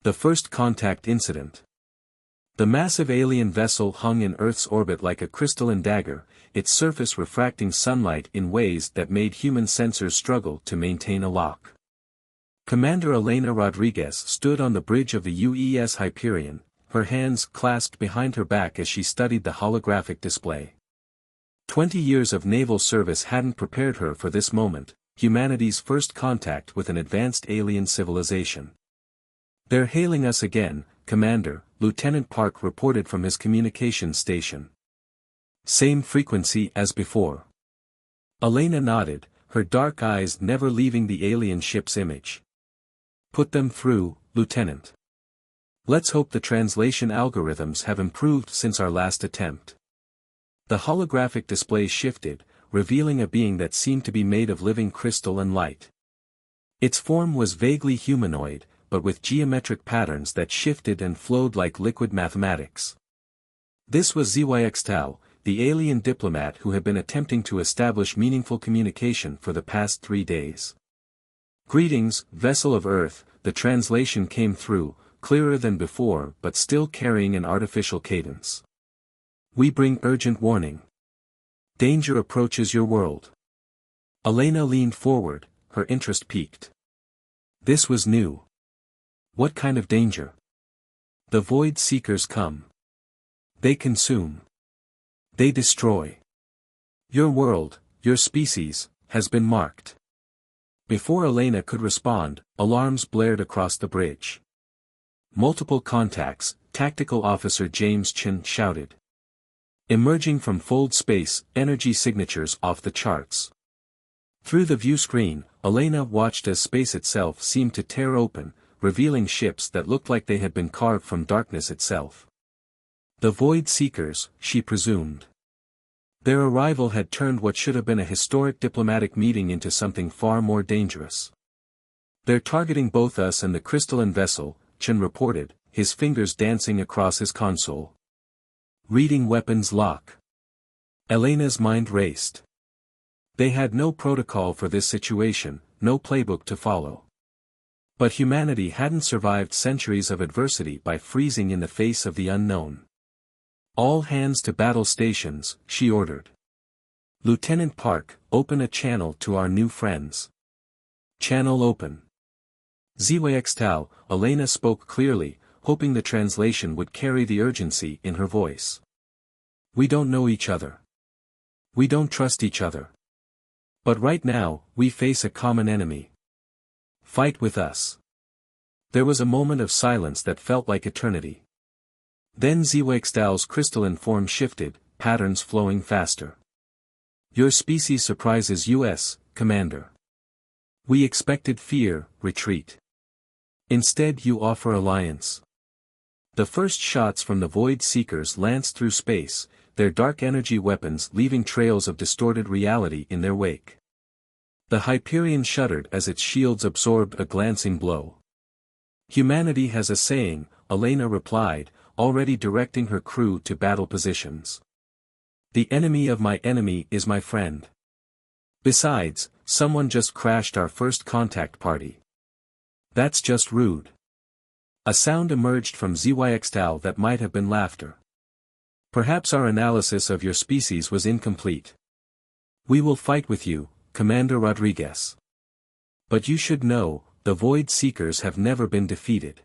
The first contact incident. The massive alien vessel hung in Earth's orbit like a crystalline dagger, its surface refracting sunlight in ways that made human sensors struggle to maintain a lock. Commander Elena Rodriguez stood on the bridge of the UES Hyperion, her hands clasped behind her back as she studied the holographic display. 20 years of naval service hadn't prepared her for this moment, humanity's first contact with an advanced alien civilization. "They're hailing us again, Commander," Lieutenant Park reported from his communications station. "Same frequency as before." Elena nodded, her dark eyes never leaving the alien ship's image. "Put them through, Lieutenant. Let's hope the translation algorithms have improved since our last attempt." The holographic display shifted, revealing a being that seemed to be made of living crystal and light. Its form was vaguely humanoid, but with geometric patterns that shifted and flowed like liquid mathematics. This was Zyxtal, the alien diplomat who had been attempting to establish meaningful communication for the past 3 days. "Greetings, vessel of Earth," the translation came through, clearer than before but still carrying an artificial cadence. "We bring urgent warning. Danger approaches your world." Elena leaned forward, her interest piqued. This was new. What kind of danger? "The Void Seekers come. They consume. They destroy. Your world, your species, has been marked." Before Elena could respond, alarms blared across the bridge. "Multiple contacts," Tactical Officer James Chin shouted. "Emerging from fold space, energy signatures off the charts." Through the view screen, Elena watched as space itself seemed to tear open, revealing ships that looked like they had been carved from darkness itself. The Void Seekers, she presumed. Their arrival had turned what should have been a historic diplomatic meeting into something far more dangerous. "They're targeting both us and the crystalline vessel," Chen reported, his fingers dancing across his console. Reading weapons lock. Elena's mind raced. They had no protocol for this situation, no playbook to follow. But humanity hadn't survived centuries of adversity by freezing in the face of the unknown. "All hands to battle stations," she ordered. "Lieutenant Park, open a channel to our new friends." "Channel open." Zyxtal, Elena spoke clearly, hoping the translation would carry the urgency in her voice. "We don't know each other. We don't trust each other. But right now, we face a common enemy. Fight with us." There was a moment of silence that felt like eternity. Then Zyxtal's crystalline form shifted, patterns flowing faster. "Your species surprises us, Commander. We expected fear, retreat. Instead you offer alliance." The first shots from the Void Seekers lanced through space, their dark energy weapons leaving trails of distorted reality in their wake. The Hyperion shuddered as its shields absorbed a glancing blow. "Humanity has a saying," Elena replied, already directing her crew to battle positions. "The enemy of my enemy is my friend. Besides, someone just crashed our first contact party. That's just rude." A sound emerged from Zyxtal that might have been laughter. "Perhaps our analysis of your species was incomplete. We will fight with you, Commander Rodriguez. But you should know, the Void Seekers have never been defeated."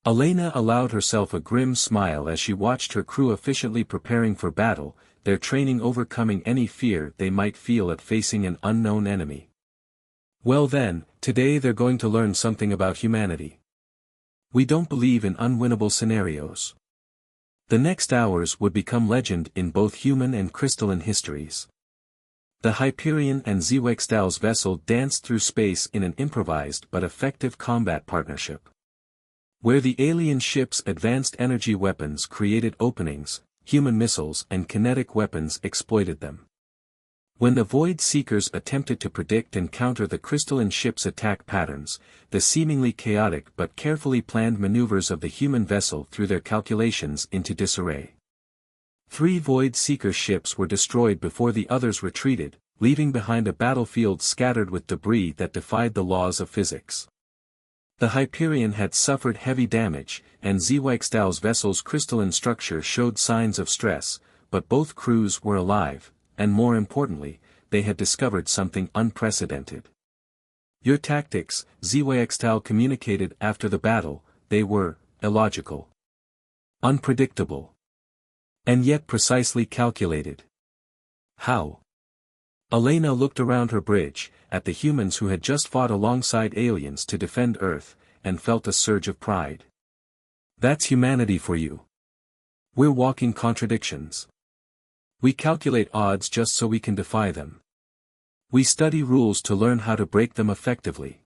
Elena allowed herself a grim smile as she watched her crew efficiently preparing for battle, their training overcoming any fear they might feel at facing an unknown enemy. "Well then, today they're going to learn something about humanity. We don't believe in unwinnable scenarios." The next hours would become legend in both human and crystalline histories. The Hyperion and Zyxtal's vessel danced through space in an improvised but effective combat partnership. Where the alien ship's advanced energy weapons created openings, human missiles and kinetic weapons exploited them. When the Void Seekers attempted to predict and counter the crystalline ship's attack patterns, the seemingly chaotic but carefully planned maneuvers of the human vessel threw their calculations into disarray. 3 Void Seeker ships were destroyed before the others retreated, leaving behind a battlefield scattered with debris that defied the laws of physics. The Hyperion had suffered heavy damage, and Zweigstal's vessel's crystalline structure showed signs of stress, but both crews were alive, and more importantly, they had discovered something unprecedented. Your tactics, Zweigstal communicated after the battle, they were illogical, unpredictable, and yet precisely calculated. How? Elena looked around her bridge, at the humans who had just fought alongside aliens to defend Earth, and felt a surge of pride. That's humanity for you. We're walking contradictions. We calculate odds just so we can defy them. We study rules to learn how to break them effectively.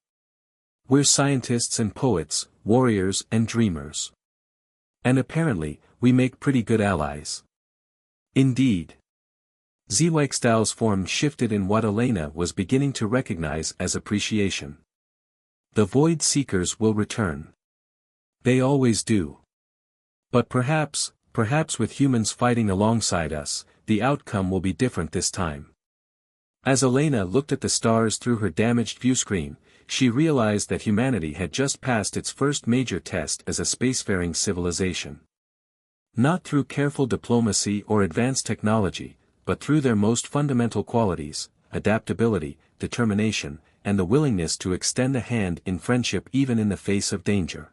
We're scientists and poets, warriors and dreamers. And apparently, we make pretty good allies. Indeed. Zweigstal's form shifted in what Elena was beginning to recognize as appreciation. The Void Seekers will return. They always do. But perhaps with humans fighting alongside us, the outcome will be different this time. As Elena looked at the stars through her damaged viewscreen, she realized that humanity had just passed its first major test as a spacefaring civilization. Not through careful diplomacy or advanced technology, but through their most fundamental qualities, adaptability, determination, and the willingness to extend a hand in friendship even in the face of danger.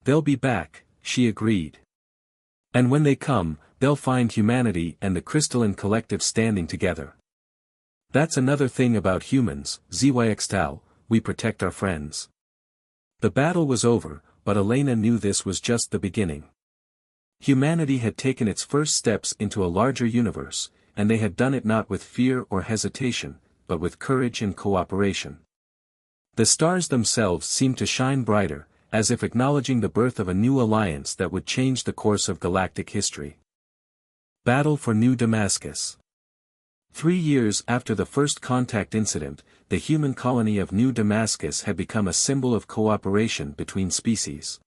They'll be back, she agreed. And when they come, they'll find humanity and the crystalline collective standing together. That's another thing about humans, Zweigstal, we protect our friends. The battle was over, but Elena knew this was just the beginning. Humanity had taken its first steps into a larger universe, and they had done it not with fear or hesitation, but with courage and cooperation. The stars themselves seemed to shine brighter, as if acknowledging the birth of a new alliance that would change the course of galactic history. Battle for New Damascus. 3 years after the first contact incident, the human colony of New Damascus had become a symbol of cooperation between species.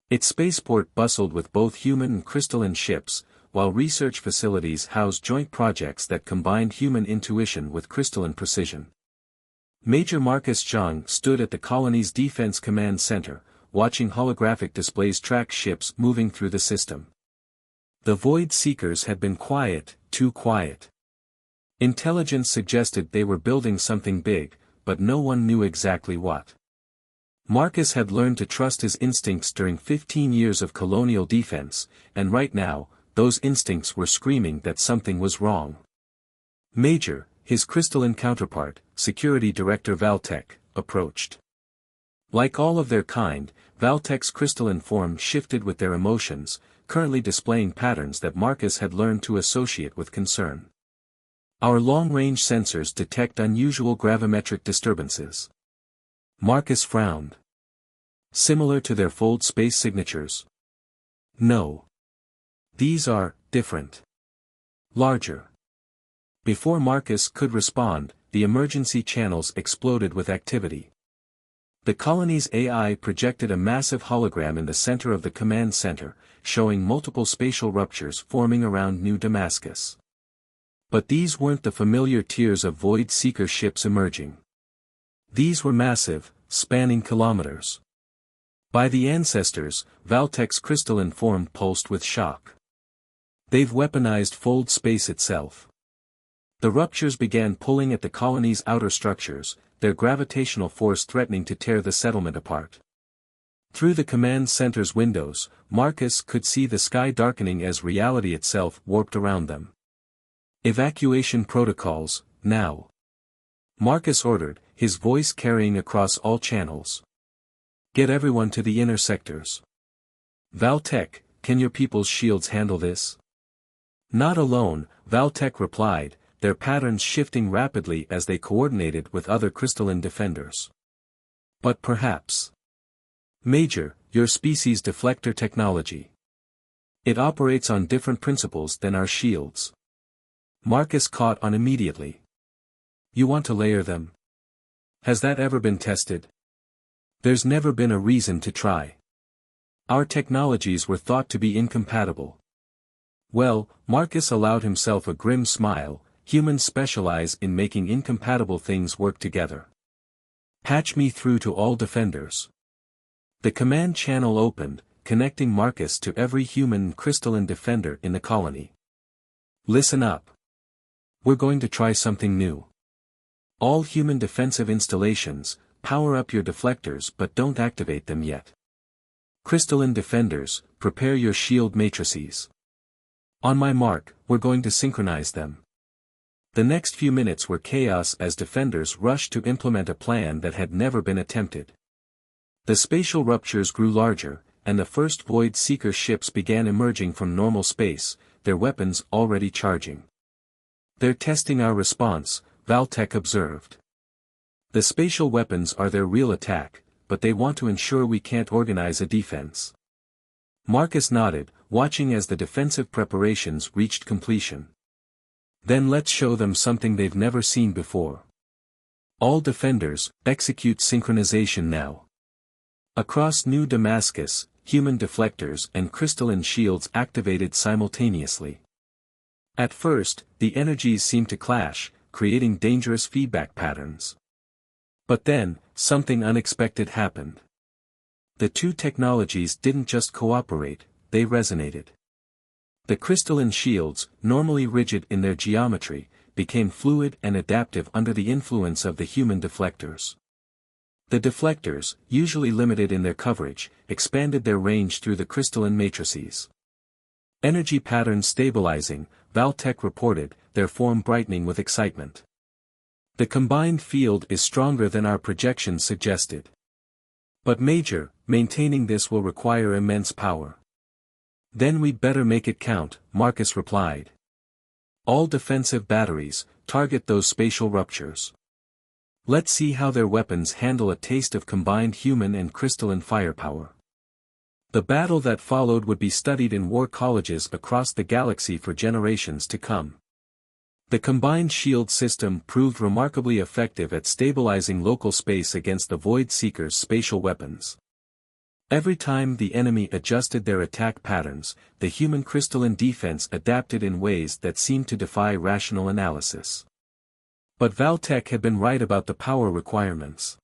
Its spaceport bustled with both human and crystalline ships, while research facilities housed joint projects that combined human intuition with crystalline precision. Major Marcus Zhang stood at the colony's Defense Command Center, watching holographic displays track ships moving through the system. The Void Seekers had been quiet, too quiet. Intelligence suggested they were building something big, but no one knew exactly what. Marcus had learned to trust his instincts during 15 years of colonial defense, and right now, those instincts were screaming that something was wrong. Major, his crystalline counterpart, Security Director Valtech, approached. Like all of their kind, Valtech's crystalline form shifted with their emotions, currently displaying patterns that Marcus had learned to associate with concern. Our long-range sensors detect unusual gravimetric disturbances. Marcus frowned. Similar to their fold space signatures? No. These are different. Larger. Before Marcus could respond, the emergency channels exploded with activity. The colony's AI projected a massive hologram in the center of the command center, showing multiple spatial ruptures forming around New Damascus. But these weren't the familiar tiers of Void Seeker ships emerging. These were massive, spanning kilometers. By the ancestors, Valtech's crystalline form pulsed with shock. They've weaponized fold space itself. The ruptures began pulling at the colony's outer structures, their gravitational force threatening to tear the settlement apart. Through the command center's windows, Marcus could see the sky darkening as reality itself warped around them. Evacuation protocols, now. Marcus ordered, his voice carrying across all channels. Get everyone to the inner sectors. Valtech, can your people's shields handle this? Not alone, Valtech replied, their patterns shifting rapidly as they coordinated with other crystalline defenders. But perhaps. Major, your species' deflector technology. It operates on different principles than our shields. Marcus caught on immediately. You want to layer them? Has that ever been tested? There's never been a reason to try. Our technologies were thought to be incompatible. Well, Marcus allowed himself a grim smile, humans specialize in making incompatible things work together. Patch me through to all defenders. The command channel opened, connecting Marcus to every human and crystalline defender in the colony. Listen up. We're going to try something new. All human defensive installations, power up your deflectors but don't activate them yet. Crystalline defenders, prepare your shield matrices. On my mark, we're going to synchronize them. The next few minutes were chaos as defenders rushed to implement a plan that had never been attempted. The spatial ruptures grew larger, and the first Void Seeker ships began emerging from normal space, their weapons already charging. They're testing our response, Valtech observed. The spatial weapons are their real attack, but they want to ensure we can't organize a defense. Marcus nodded, watching as the defensive preparations reached completion. Then let's show them something they've never seen before. All defenders, execute synchronization now. Across New Damascus, human deflectors and crystalline shields activated simultaneously. At first, the energies seemed to clash, creating dangerous feedback patterns. But then, something unexpected happened. The two technologies didn't just cooperate, they resonated. The crystalline shields, normally rigid in their geometry, became fluid and adaptive under the influence of the human deflectors. The deflectors, usually limited in their coverage, expanded their range through the crystalline matrices. Energy patterns stabilizing, Valtech reported, their form brightening with excitement. The combined field is stronger than our projections suggested. But Major, maintaining this will require immense power. Then we'd better make it count, Marcus replied. All defensive batteries, target those spatial ruptures. Let's see how their weapons handle a taste of combined human and crystalline firepower. The battle that followed would be studied in war colleges across the galaxy for generations to come. The combined shield system proved remarkably effective at stabilizing local space against the Void Seeker's spatial weapons. Every time the enemy adjusted their attack patterns, the human crystalline defense adapted in ways that seemed to defy rational analysis. But Valtech had been right about the power requirements.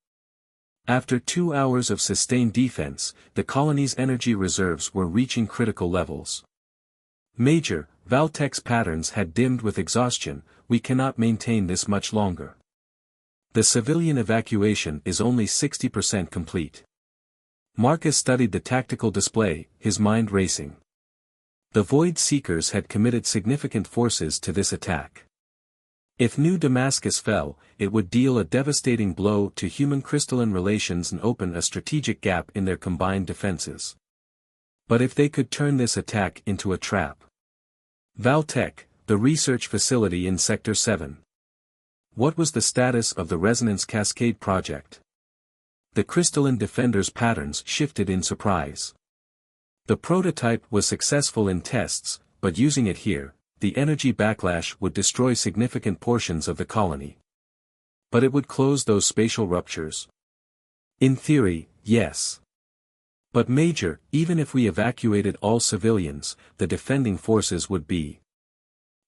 After 2 hours of sustained defense, the colony's energy reserves were reaching critical levels. Major, Valtech's patterns had dimmed with exhaustion, we cannot maintain this much longer. The civilian evacuation is only 60% complete. Marcus studied the tactical display, his mind racing. The Void Seekers had committed significant forces to this attack. If New Damascus fell, it would deal a devastating blow to human crystalline relations and open a strategic gap in their combined defenses. But if they could turn this attack into a trap. Valtech, the research facility in Sector 7. What was the status of the Resonance Cascade project? The crystalline defenders' patterns shifted in surprise. The prototype was successful in tests, but using it here, the energy backlash would destroy significant portions of the colony. But it would close those spatial ruptures. In theory, yes. But Major, even if we evacuated all civilians, the defending forces would be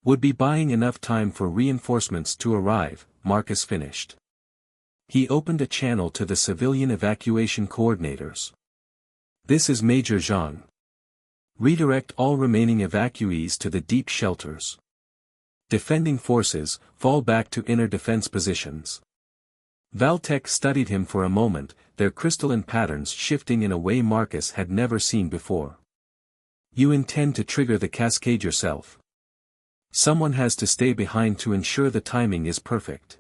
buying enough time for reinforcements to arrive, Marcus finished. He opened a channel to the civilian evacuation coordinators. This is Major Zhang. Redirect all remaining evacuees to the deep shelters. Defending forces, fall back to inner defense positions. Valtech studied him for a moment, their crystalline patterns shifting in a way Marcus had never seen before. You intend to trigger the cascade yourself. Someone has to stay behind to ensure the timing is perfect.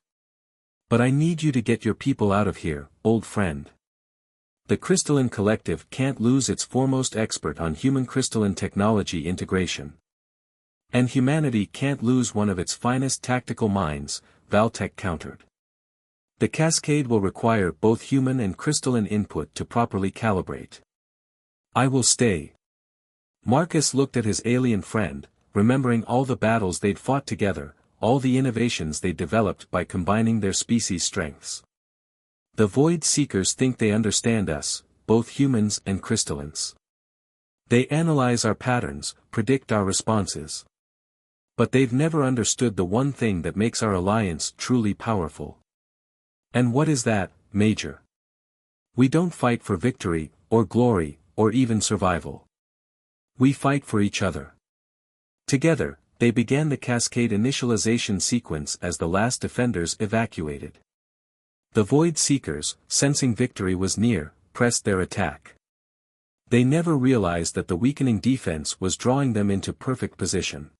But I need you to get your people out of here, old friend. The Crystalline Collective can't lose its foremost expert on human crystalline technology integration. And humanity can't lose one of its finest tactical minds, Valtech countered. The cascade will require both human and crystalline input to properly calibrate. I will stay. Marcus looked at his alien friend, remembering all the battles they'd fought together, all the innovations they'd developed by combining their species' strengths. The Void Seekers think they understand us, both humans and crystallines. They analyze our patterns, predict our responses. But they've never understood the one thing that makes our alliance truly powerful. And what is that? Major. We don't fight for victory, or glory, or even survival. We fight for each other. Together, they began the cascade initialization sequence as the last defenders evacuated. The Void Seekers, sensing victory was near, pressed their attack. They never realized that the weakening defense was drawing them into perfect position.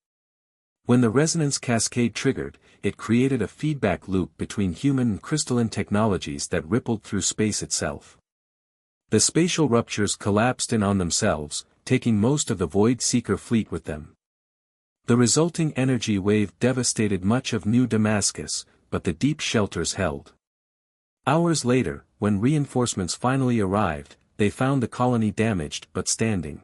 When the resonance cascade triggered, it created a feedback loop between human and crystalline technologies that rippled through space itself. The spatial ruptures collapsed in on themselves, taking most of the Void Seeker fleet with them. The resulting energy wave devastated much of New Damascus, but the deep shelters held. Hours later, when reinforcements finally arrived, they found the colony damaged but standing.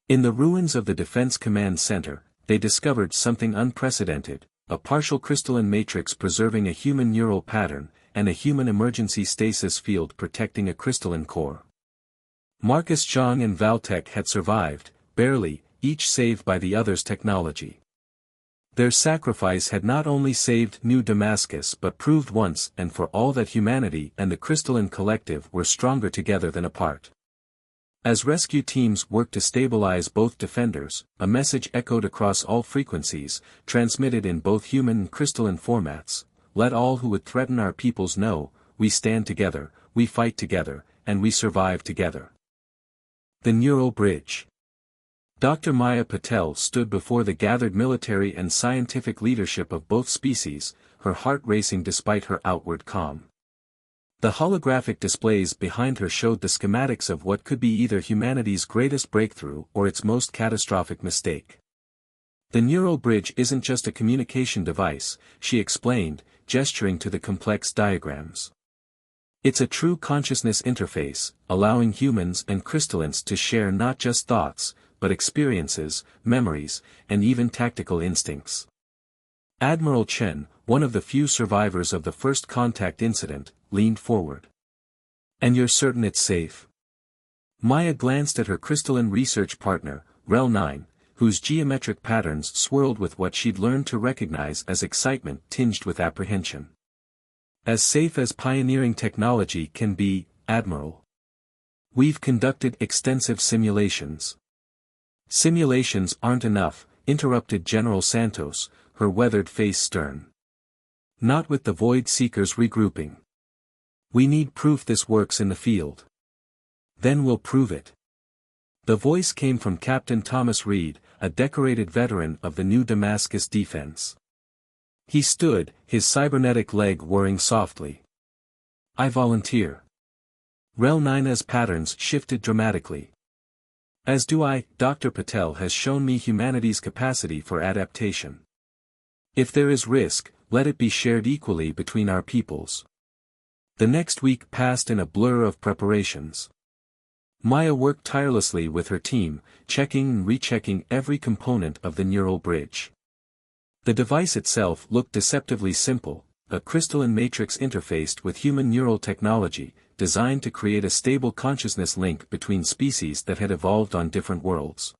In the ruins of the Defense Command Center, they discovered something unprecedented, a partial crystalline matrix preserving a human neural pattern, and a human emergency stasis field protecting a crystalline core. Marcus Zhang and Valtech had survived, barely, each saved by the other's technology. Their sacrifice had not only saved New Damascus but proved once and for all that humanity and the crystalline collective were stronger together than apart. As rescue teams worked to stabilize both defenders, a message echoed across all frequencies, transmitted in both human and crystalline formats: let all who would threaten our peoples know, we stand together, we fight together, and we survive together. The Neural Bridge. Dr. Maya Patel stood before the gathered military and scientific leadership of both species, her heart racing despite her outward calm. The holographic displays behind her showed the schematics of what could be either humanity's greatest breakthrough or its most catastrophic mistake. The neural bridge isn't just a communication device, she explained, gesturing to the complex diagrams. It's a true consciousness interface, allowing humans and crystallines to share not just thoughts, but experiences, memories, and even tactical instincts. Admiral Chen, one of the few survivors of the first contact incident, leaned forward. And you're certain it's safe? Maya glanced at her crystalline research partner, Rel 9, whose geometric patterns swirled with what she'd learned to recognize as excitement tinged with apprehension. As safe as pioneering technology can be, Admiral. We've conducted extensive simulations. Simulations aren't enough, interrupted General Santos, her weathered face stern. Not with the Void Seekers regrouping. We need proof this works in the field. Then we'll prove it. The voice came from Captain Thomas Reed, a decorated veteran of the New Damascus defense. He stood, his cybernetic leg whirring softly. I volunteer. Rel 9's patterns shifted dramatically. As do I. Dr. Patel has shown me humanity's capacity for adaptation. If there is risk, let it be shared equally between our peoples. The next week passed in a blur of preparations. Maya worked tirelessly with her team, checking and rechecking every component of the neural bridge. The device itself looked deceptively simple, a crystalline matrix interfaced with human neural technology, designed to create a stable consciousness link between species that had evolved on different worlds.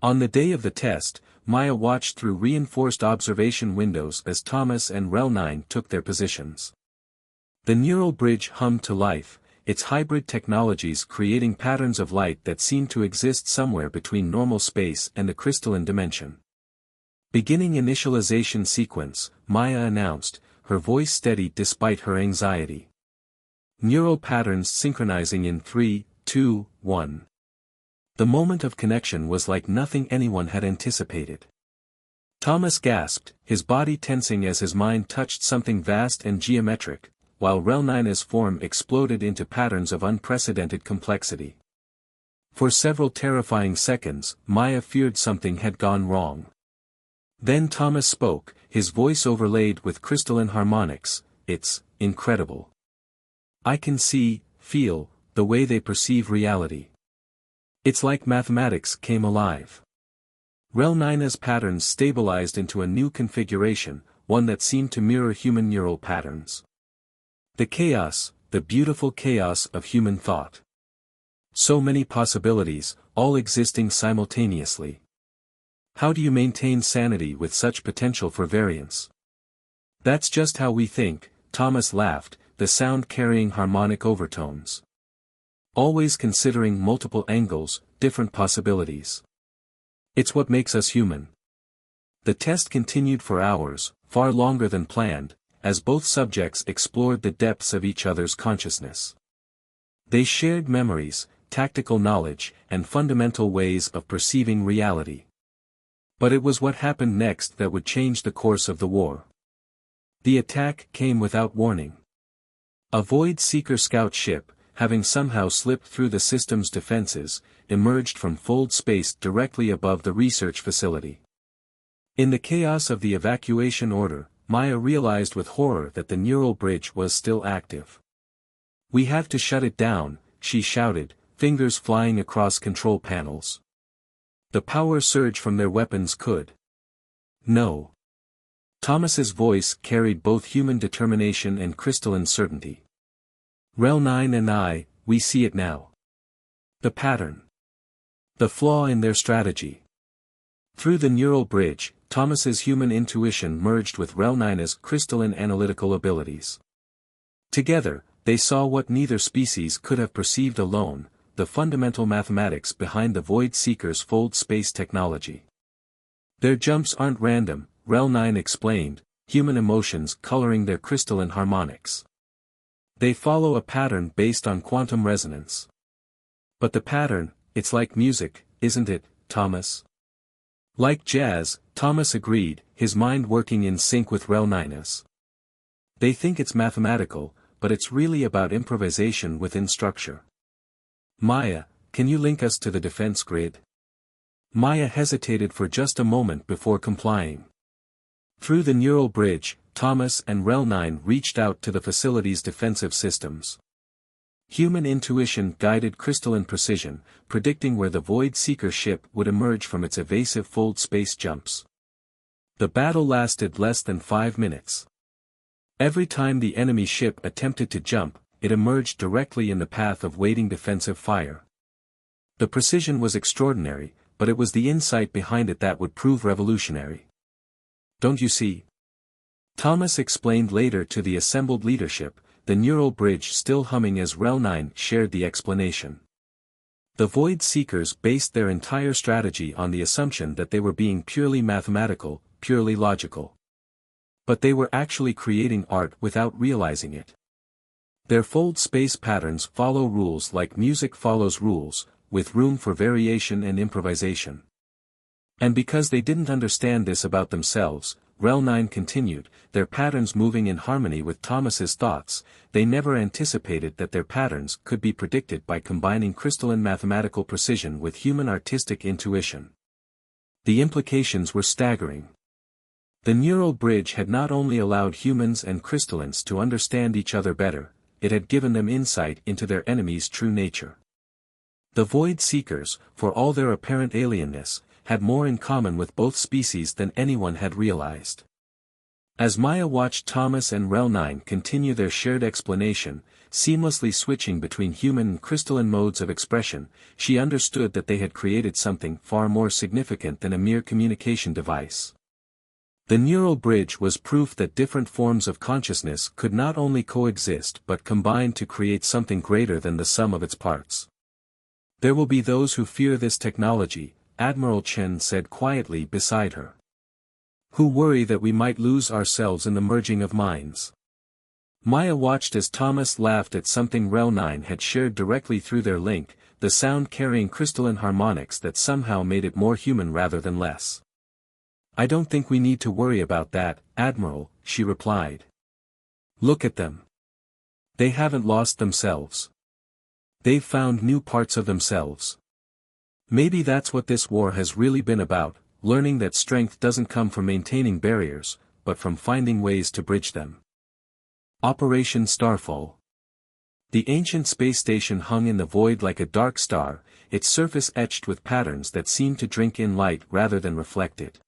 On the day of the test, Maya watched through reinforced observation windows as Thomas and Rel 9 took their positions. The neural bridge hummed to life, its hybrid technologies creating patterns of light that seemed to exist somewhere between normal space and the crystalline dimension. Beginning initialization sequence, Maya announced, her voice steady despite her anxiety. Neural patterns synchronizing in 3, 2, 1. The moment of connection was like nothing anyone had anticipated. Thomas gasped, his body tensing as his mind touched something vast and geometric, while Rel 9's form exploded into patterns of unprecedented complexity. For several terrifying seconds, Maya feared something had gone wrong. Then Thomas spoke, his voice overlaid with crystalline harmonics. It's incredible. I can see, feel, the way they perceive reality. It's like mathematics came alive. Rel 9's patterns stabilized into a new configuration, one that seemed to mirror human neural patterns. The chaos, the beautiful chaos of human thought. So many possibilities, all existing simultaneously. How do you maintain sanity with such potential for variance? That's just how we think, Thomas laughed, the sound carrying harmonic overtones. Always considering multiple angles, different possibilities. It's what makes us human. The test continued for hours, far longer than planned, as both subjects explored the depths of each other's consciousness. They shared memories, tactical knowledge, and fundamental ways of perceiving reality. But it was what happened next that would change the course of the war. The attack came without warning. A Void Seeker scout ship, having somehow slipped through the system's defenses, emerged from fold space directly above the research facility. In the chaos of the evacuation order, Maya realized with horror that the neural bridge was still active. "We have to shut it down," she shouted, fingers flying across control panels. The power surge from their weapons could. "No." Thomas's voice carried both human determination and crystalline certainty. "Rel 9 and I, we see it now. The pattern. The flaw in their strategy." Through the neural bridge, Thomas's human intuition merged with Rel 9's crystalline analytical abilities. Together, they saw what neither species could have perceived alone, the fundamental mathematics behind the Void Seeker's fold space technology. "Their jumps aren't random," Rel 9 explained, human emotions coloring their crystalline harmonics. "They follow a pattern based on quantum resonance." "But the pattern, it's like music, isn't it, Thomas?" "Like jazz," Thomas agreed, his mind working in sync with Rel 9's. "They think it's mathematical, but it's really about improvisation within structure." "Maya, can you link us to the defense grid?" Maya hesitated for just a moment before complying. Through the neural bridge, Thomas and Rel 9 reached out to the facility's defensive systems. Human intuition guided crystalline precision, predicting where the Void Seeker ship would emerge from its evasive fold space jumps. The battle lasted less than 5 minutes. Every time the enemy ship attempted to jump, it emerged directly in the path of waiting defensive fire. The precision was extraordinary, but it was the insight behind it that would prove revolutionary. "Don't you see?" Thomas explained later to the assembled leadership, the neural bridge still humming as Rel 9 shared the explanation. The Void Seekers based their entire strategy on the assumption that they were being purely mathematical, purely logical. But they were actually creating art without realizing it. Their fold space patterns follow rules like music follows rules, with room for variation and improvisation. And because they didn't understand this about themselves, Rel 9 continued, their patterns moving in harmony with Thomas's thoughts, they never anticipated that their patterns could be predicted by combining crystalline mathematical precision with human artistic intuition. The implications were staggering. The neural bridge had not only allowed humans and crystallines to understand each other better, it had given them insight into their enemy's true nature. The Void Seekers, for all their apparent alienness, had more in common with both species than anyone had realized. As Maya watched Thomas and Rel 9 continue their shared explanation, seamlessly switching between human and crystalline modes of expression, she understood that they had created something far more significant than a mere communication device. The neural bridge was proof that different forms of consciousness could not only coexist but combine to create something greater than the sum of its parts. "There will be those who fear this technology," Admiral Chen said quietly beside her. "Who worry that we might lose ourselves in the merging of minds." Maya watched as Thomas laughed at something Rel 9 had shared directly through their link, the sound carrying crystalline harmonics that somehow made it more human rather than less. "I don't think we need to worry about that, Admiral," she replied. "Look at them. They haven't lost themselves. They've found new parts of themselves. Maybe that's what this war has really been about, learning that strength doesn't come from maintaining barriers, but from finding ways to bridge them." Operation Starfall. The ancient space station hung in the void like a dark star, its surface etched with patterns that seemed to drink in light rather than reflect it.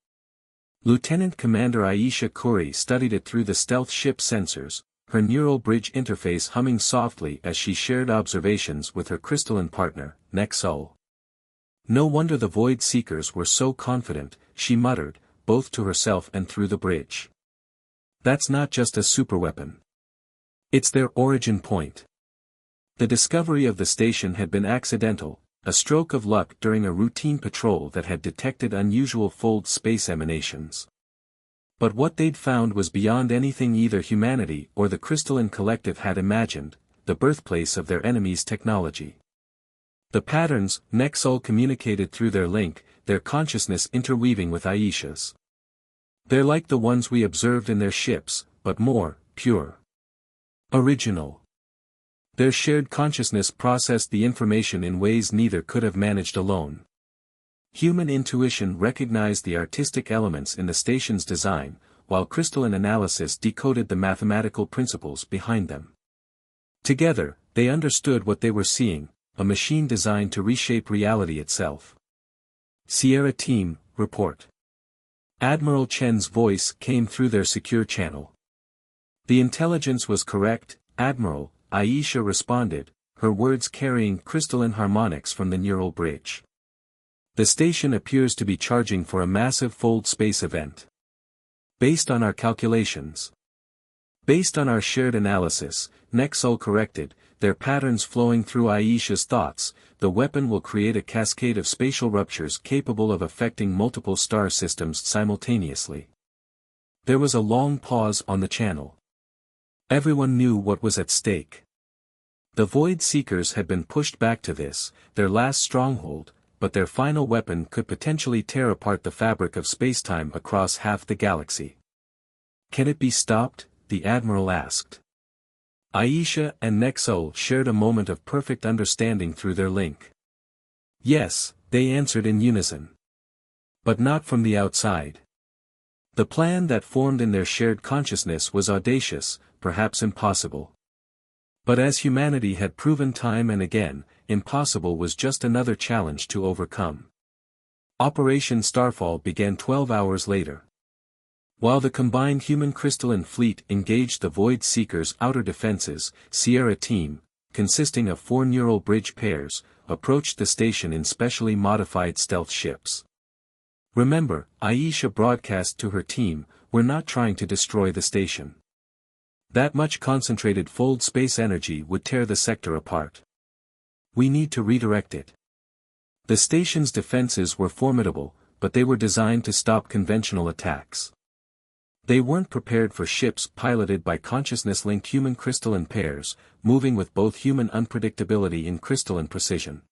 Lieutenant Commander Aisha Khoury studied it through the stealth ship sensors, her neural bridge interface humming softly as she shared observations with her crystalline partner, Nexul. "No wonder the Void Seekers were so confident," she muttered, both to herself and through the bridge. "That's not just a superweapon. It's their origin point. The discovery of the station had been accidental, a stroke of luck during a routine patrol that had detected unusual fold space emanations. But what they'd found was beyond anything either humanity or the crystalline collective had imagined, the birthplace of their enemy's technology. The patterns, Nexol communicated through their link, their consciousness interweaving with Aisha's. They're like the ones we observed in their ships, but more pure. Original. Their shared consciousness processed the information in ways neither could have managed alone. Human intuition recognized the artistic elements in the station's design, while crystalline analysis decoded the mathematical principles behind them. Together, they understood what they were seeing, a machine designed to reshape reality itself. Sierra Team, report. Admiral Chen's voice came through their secure channel. The intelligence was correct, Admiral, Aisha responded, her words carrying crystalline harmonics from the neural bridge. The station appears to be charging for a massive fold space event. Based on our calculations. Based on our shared analysis, Nexol corrected, their patterns flowing through Aisha's thoughts, the weapon will create a cascade of spatial ruptures capable of affecting multiple star systems simultaneously. There was a long pause on the channel. Everyone knew what was at stake. The Void Seekers had been pushed back to this, their last stronghold, but their final weapon could potentially tear apart the fabric of spacetime across half the galaxy. Can it be stopped? The Admiral asked. Aisha and Nexol shared a moment of perfect understanding through their link. Yes, they answered in unison. But not from the outside. The plan that formed in their shared consciousness was audacious, perhaps impossible. But as humanity had proven time and again, impossible was just another challenge to overcome. Operation Starfall began 12 hours later. While the combined human crystalline fleet engaged the Void Seekers' outer defenses, Sierra Team, consisting of 4 neural bridge pairs, approached the station in specially modified stealth ships. Remember, Aisha broadcast to her team, we're not trying to destroy the station. That much concentrated fold space energy would tear the sector apart. We need to redirect it. The station's defenses were formidable, but they were designed to stop conventional attacks. They weren't prepared for ships piloted by consciousness-linked human crystalline pairs, moving with both human unpredictability and crystalline precision.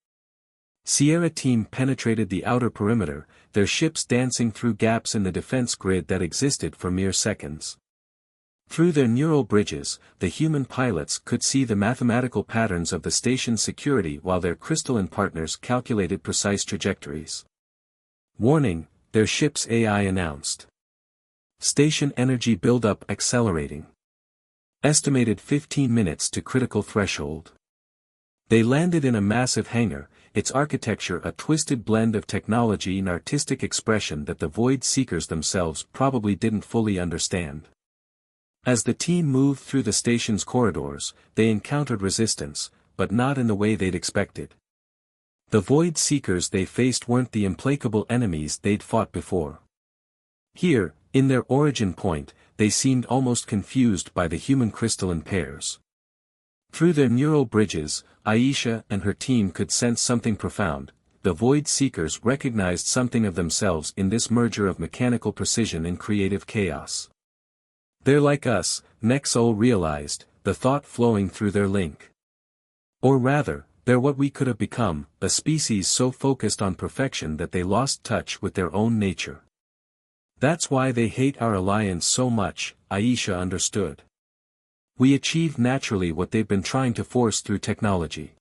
Sierra Team penetrated the outer perimeter, their ships dancing through gaps in the defense grid that existed for mere seconds. Through their neural bridges, the human pilots could see the mathematical patterns of the station's security while their crystalline partners calculated precise trajectories. Warning, their ship's AI announced. Station energy buildup accelerating. Estimated 15 minutes to critical threshold. They landed in a massive hangar, its architecture a twisted blend of technology and artistic expression that the Void Seekers themselves probably didn't fully understand. As the team moved through the station's corridors, they encountered resistance, but not in the way they'd expected. The Void Seekers they faced weren't the implacable enemies they'd fought before. Here, in their origin point, they seemed almost confused by the human crystalline pairs. Through their neural bridges, Aisha and her team could sense something profound. The Void Seekers recognized something of themselves in this merger of mechanical precision and creative chaos. They're like us, Nexol realized, the thought flowing through their link. Or rather, they're what we could have become, a species so focused on perfection that they lost touch with their own nature. That's why they hate our alliance so much, Aisha understood. We achieved naturally what they've been trying to force through technology.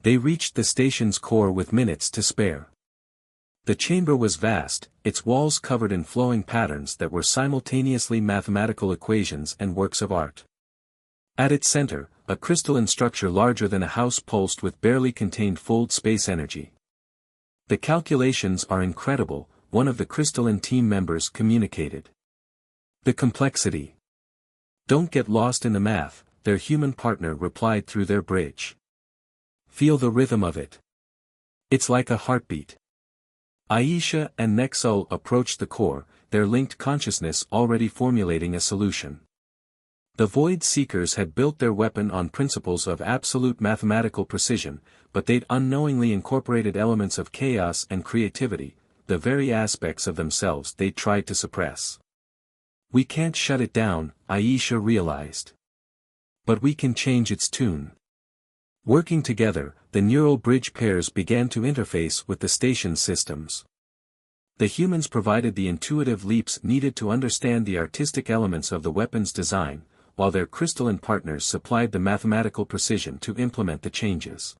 They reached the station's core with minutes to spare. The chamber was vast, its walls covered in flowing patterns that were simultaneously mathematical equations and works of art. At its center, a crystalline structure larger than a house pulsed with barely contained fold space energy. The calculations are incredible, one of the crystalline team members communicated. The complexity. Don't get lost in the math, their human partner replied through their bridge. Feel the rhythm of it. It's like a heartbeat. Aisha and Nexol approached the core, their linked consciousness already formulating a solution. The Void Seekers had built their weapon on principles of absolute mathematical precision, but they'd unknowingly incorporated elements of chaos and creativity, the very aspects of themselves they tried to suppress. We can't shut it down, Aisha realized. But we can change its tune. Working together, the neural bridge pairs began to interface with the station's systems. The humans provided the intuitive leaps needed to understand the artistic elements of the weapon's design, while their crystalline partners supplied the mathematical precision to implement the changes.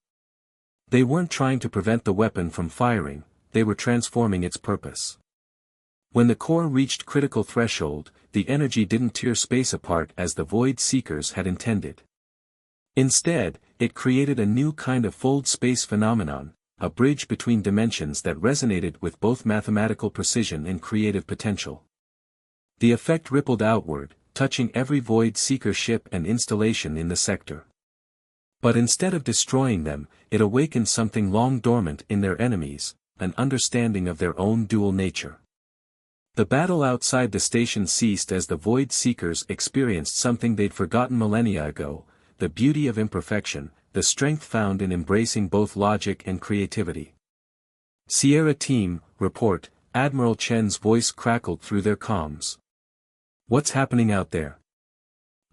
They weren't trying to prevent the weapon from firing, they were transforming its purpose. When the core reached critical threshold, the energy didn't tear space apart as the Void Seekers had intended. Instead, it created a new kind of fold space phenomenon, a bridge between dimensions that resonated with both mathematical precision and creative potential. The effect rippled outward, touching every Void Seeker ship and installation in the sector. But instead of destroying them, it awakened something long dormant in their enemies, an understanding of their own dual nature. The battle outside the station ceased as the Void Seekers experienced something they'd forgotten millennia ago, the beauty of imperfection, the strength found in embracing both logic and creativity. Sierra Team, report, Admiral Chen's voice crackled through their comms. What's happening out there?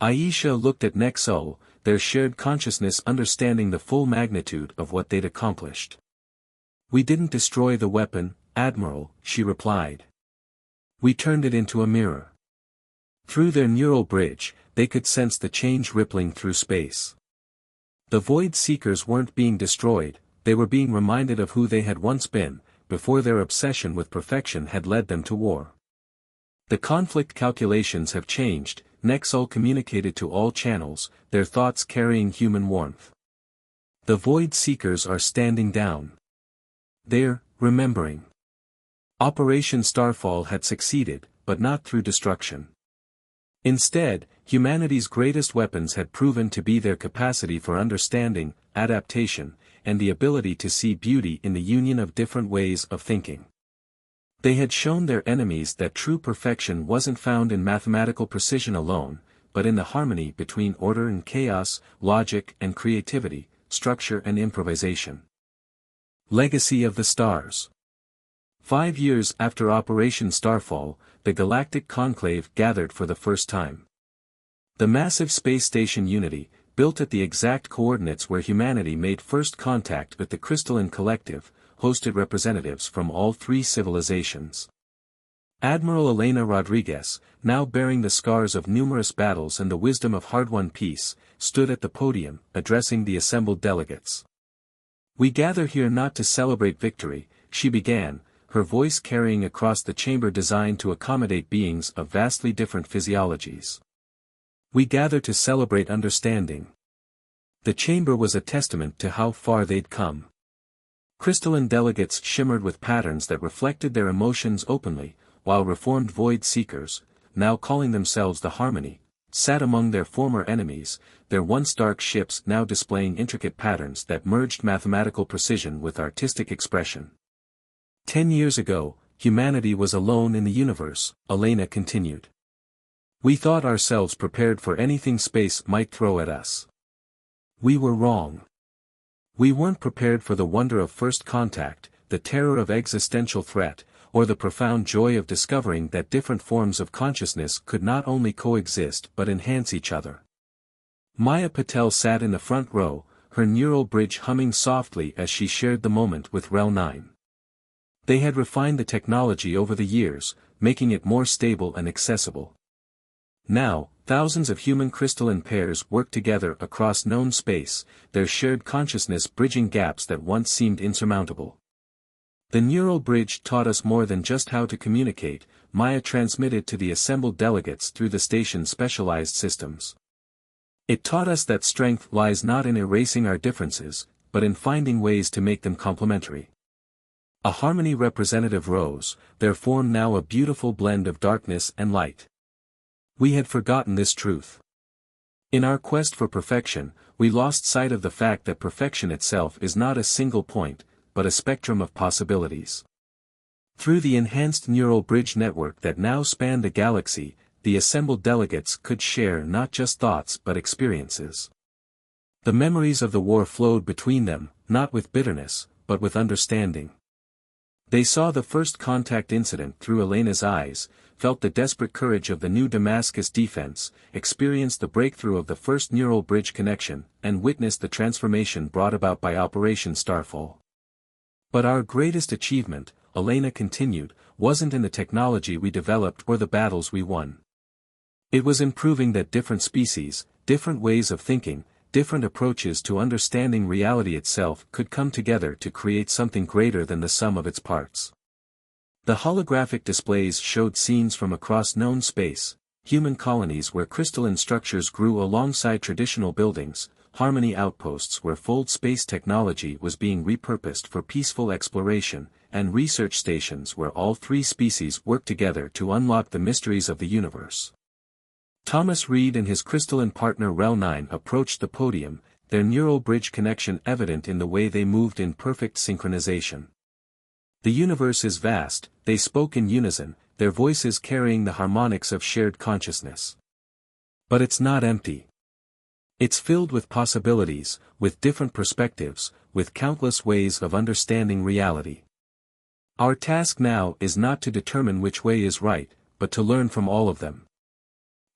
Aisha looked at Nexo, their shared consciousness understanding the full magnitude of what they'd accomplished. We didn't destroy the weapon, Admiral, she replied. We turned it into a mirror. Through their neural bridge, they could sense the change rippling through space. The Void Seekers weren't being destroyed, they were being reminded of who they had once been, before their obsession with perfection had led them to war. The conflict calculations have changed, Nexol communicated to all channels, their thoughts carrying human warmth. The Void Seekers are standing down. They're remembering. Operation Starfall had succeeded, but not through destruction. Instead, humanity's greatest weapons had proven to be their capacity for understanding, adaptation, and the ability to see beauty in the union of different ways of thinking. They had shown their enemies that true perfection wasn't found in mathematical precision alone, but in the harmony between order and chaos, logic and creativity, structure and improvisation. Legacy of the Stars. 5 years after Operation Starfall, the Galactic Conclave gathered for the first time. The massive space station Unity, built at the exact coordinates where humanity made first contact with the Crystalline Collective, hosted representatives from all 3 civilizations. Admiral Elena Rodriguez, now bearing the scars of numerous battles and the wisdom of hard-won peace, stood at the podium, addressing the assembled delegates. We gather here not to celebrate victory, she began, her voice carrying across the chamber designed to accommodate beings of vastly different physiologies. We gather to celebrate understanding. The chamber was a testament to how far they'd come. Crystalline delegates shimmered with patterns that reflected their emotions openly, while reformed Void Seekers, now calling themselves the Harmony, sat among their former enemies, their once dark ships now displaying intricate patterns that merged mathematical precision with artistic expression. 10 years ago, humanity was alone in the universe, Elena continued. We thought ourselves prepared for anything space might throw at us. We were wrong. We weren't prepared for the wonder of first contact, the terror of existential threat, or the profound joy of discovering that different forms of consciousness could not only coexist but enhance each other. Maya Patel sat in the front row, her neural bridge humming softly as she shared the moment with Rel 9. They had refined the technology over the years, making it more stable and accessible. Now, thousands of human crystalline pairs work together across known space, their shared consciousness bridging gaps that once seemed insurmountable. The neural bridge taught us more than just how to communicate, Maya transmitted to the assembled delegates through the station's specialized systems. It taught us that strength lies not in erasing our differences, but in finding ways to make them complementary. A Harmony representative rose, their form now a beautiful blend of darkness and light. We had forgotten this truth. In our quest for perfection, we lost sight of the fact that perfection itself is not a single point, but a spectrum of possibilities. Through the enhanced neural bridge network that now spanned the galaxy, the assembled delegates could share not just thoughts but experiences. The memories of the war flowed between them, not with bitterness, but with understanding. They saw the first contact incident through Elena's eyes, felt the desperate courage of the new Damascus defense, experienced the breakthrough of the first neural bridge connection, and witnessed the transformation brought about by Operation Starfall. But our greatest achievement, Elena continued, wasn't in the technology we developed or the battles we won. It was in proving that different species, different ways of thinking, different approaches to understanding reality itself could come together to create something greater than the sum of its parts. The holographic displays showed scenes from across known space, human colonies where crystalline structures grew alongside traditional buildings, Harmony outposts where fold space technology was being repurposed for peaceful exploration, and research stations where all three species worked together to unlock the mysteries of the universe. Thomas Reed and his crystalline partner Rel 9 approached the podium, their neural bridge connection evident in the way they moved in perfect synchronization. The universe is vast, they spoke in unison, their voices carrying the harmonics of shared consciousness. But it's not empty. It's filled with possibilities, with different perspectives, with countless ways of understanding reality. Our task now is not to determine which way is right, but to learn from all of them.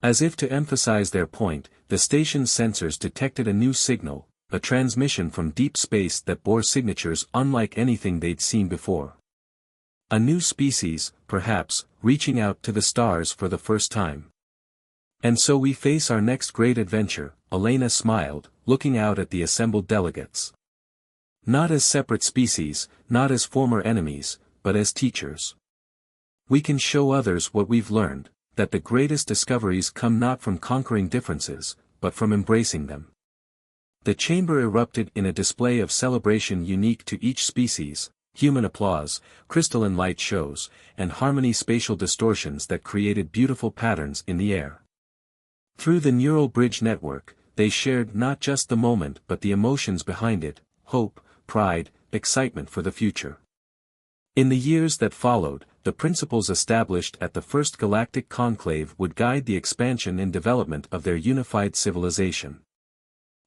As if to emphasize their point, the station's sensors detected a new signal, a transmission from deep space that bore signatures unlike anything they'd seen before. A new species, perhaps, reaching out to the stars for the first time. And so we face our next great adventure, Elena smiled, looking out at the assembled delegates. Not as separate species, not as former enemies, but as teachers. We can show others what we've learned, that the greatest discoveries come not from conquering differences, but from embracing them. The chamber erupted in a display of celebration unique to each species, human applause, crystalline light shows, and harmony spatial distortions that created beautiful patterns in the air. Through the neural bridge network, they shared not just the moment but the emotions behind it, hope, pride, excitement for the future. In the years that followed, the principles established at the first Galactic Conclave would guide the expansion and development of their unified civilization.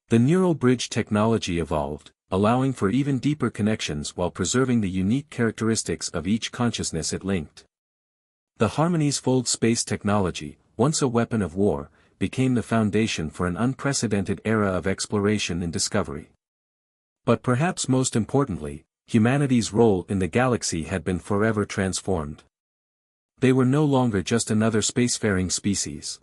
The neural bridge technology evolved, allowing for even deeper connections while preserving the unique characteristics of each consciousness it linked. The Harmony's fold space technology, once a weapon of war, became the foundation for an unprecedented era of exploration and discovery. But perhaps most importantly, humanity's role in the galaxy had been forever transformed. They were no longer just another spacefaring species.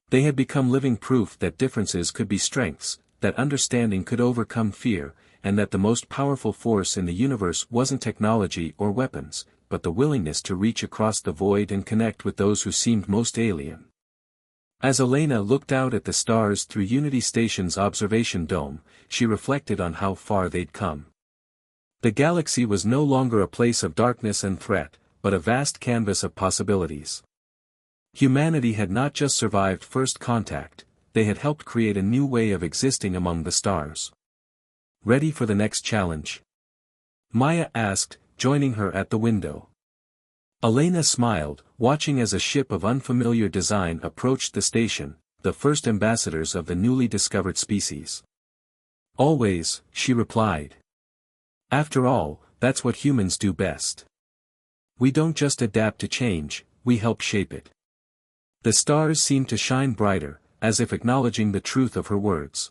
They had become living proof that differences could be strengths, that understanding could overcome fear, and that the most powerful force in the universe wasn't technology or weapons, but the willingness to reach across the void and connect with those who seemed most alien. As Elena looked out at the stars through Unity Station's observation dome, she reflected on how far they'd come. The galaxy was no longer a place of darkness and threat, but a vast canvas of possibilities. Humanity had not just survived first contact, they had helped create a new way of existing among the stars. Ready for the next challenge? Maya asked, joining her at the window. Elena smiled, watching as a ship of unfamiliar design approached the station, the first ambassadors of the newly discovered species. Always, she replied. After all, that's what humans do best. We don't just adapt to change, we help shape it. The stars seemed to shine brighter, as if acknowledging the truth of her words.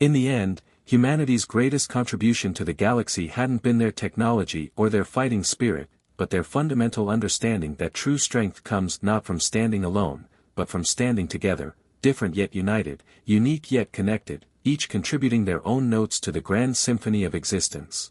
In the end, humanity's greatest contribution to the galaxy hadn't been their technology or their fighting spirit, but their fundamental understanding that true strength comes not from standing alone, but from standing together, different yet united, unique yet connected, each contributing their own notes to the grand symphony of existence.